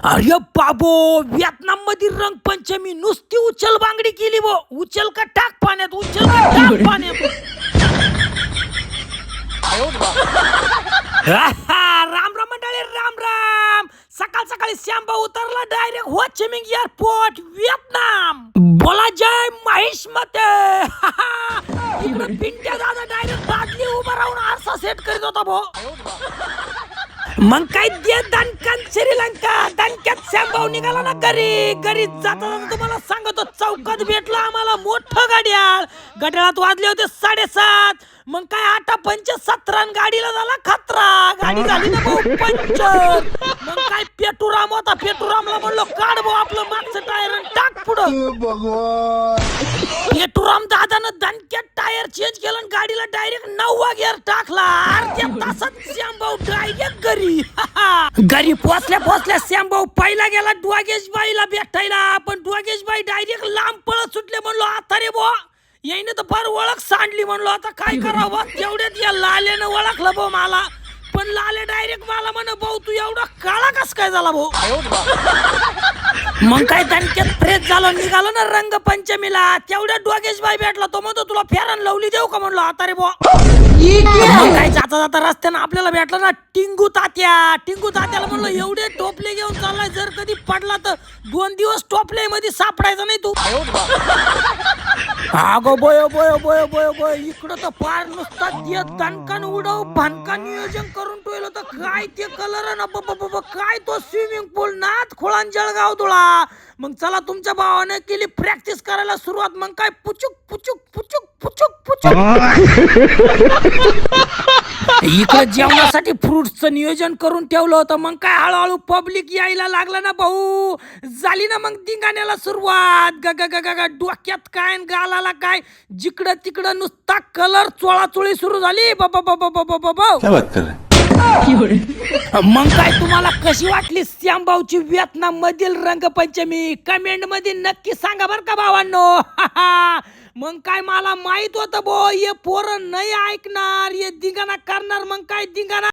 अरे बाबो, व्हिएतनाम मध्ये रंगपंचमी नुसती उचल बांगडी केली बो. उचल का टाक पाण्यात, उचल का टाक पाण्यात. राम राम मंडळी, राम राम. सकाळ सकाळी श्यामबा उतरला डायरेक्ट हो ची मिंग एअरपोर्ट व्हिएतनाम. बोला जय महेश मते. इकडे पिंट्या दादा डायरेक्ट बादली उभा राहून आरसा सेट करीत होता भो. मग काय दे दणकन श्रीलंका. दणक्यात श्यामभाऊ निघाला ना घरी. घरी जाता तुम्हाला सांगतो, चौकात भेटला आम्हाला मोठं घड्याळ. घड्याळात वाजले होते 7:30. मग काय 8:17 गाडीला झाला खतरा. गाडी झाली ना भाऊ पंचर. मग काय पेटुराम होता, पेटुरामला म्हणलो काढ भाऊ आपलं मागचं टायर आणि टाक पुढं. पेटुराम दादानं दणक्यात टायर चेंज केलं आणि गाडीला डायरेक्ट 9वा गिअर टाकला. अर्ध्या तासात श्यामभाऊ डायरेक्ट घरी. घरी पोचल्या श्यामभाऊ पहिला गेला डोगेश बाईला भेटायला. पण डोगेश बाई डायरेक्ट लांब पळत सुटले. म्हणलो आता रे बो यायनं तर फार ओळख सांडली. म्हणलो आता काय करावं. तेवढ्यात या लाल्यानं ओळखलं भाऊ मला. पण लाले डायरेक्ट मला म्हण भाऊ तू एवढा काळा कस काय झाला भाऊ. मग काय दणक्यात फ्रेश झालो, निघालो ना रंगपंचमीला. तेवढ्या डोगेश बाई भेटला. तो म्हणतो तुला फेरन लवली देऊ का. म्हणलो आता रे भाऊ. मग काय जाता जाता रस्त्यानं आपल्याला भेटला ना टिंगू तात्या. टिंगू तात्याला म्हणलं एवढे टोपले घेऊन चाललाय, जर कधी पडला तर 2 दिवस टोपले मध्ये सापडायचा नाही तू. अगो बोय बोय बोय बोय बोय, इकडं तर फार नुसता दणकान उडव भानका नियोजन करून ठेवलं तर काय ते कलर ना काय तो स्विमिंग पूल नाथ खोळान जळगाव तुळा. मग चला तुमच्या भावाने केली प्रॅक्टिस करायला सुरुवात. मग काय पुचुक पुचुक पुचुक पुचुक पुचुक. इकडे जेवणासाठी फ्रुट्सचं नियोजन करून ठेवलं होतं. मग काय हळूहळू पब्लिक यायला लागला ना भाऊ. झाली ना मग धिंगाण्याला सुरुवात. ग ग ग ग डोक्यात काय गालाला काय, जिकडं तिकडं नुसता कलर चोळाचोळी सुरू झाली. मग काय तुम्हाला कशी वाटली श्यामभाऊची व्हिएतनाम मधील रंगपंचमी कमेंट मध्ये नक्की सांगा बर का भावांनो. मग काय मला माहित होतं बो हे पोरं नाही ऐकणार, हे धिंगाणा करणार. मग काय धिंगाणा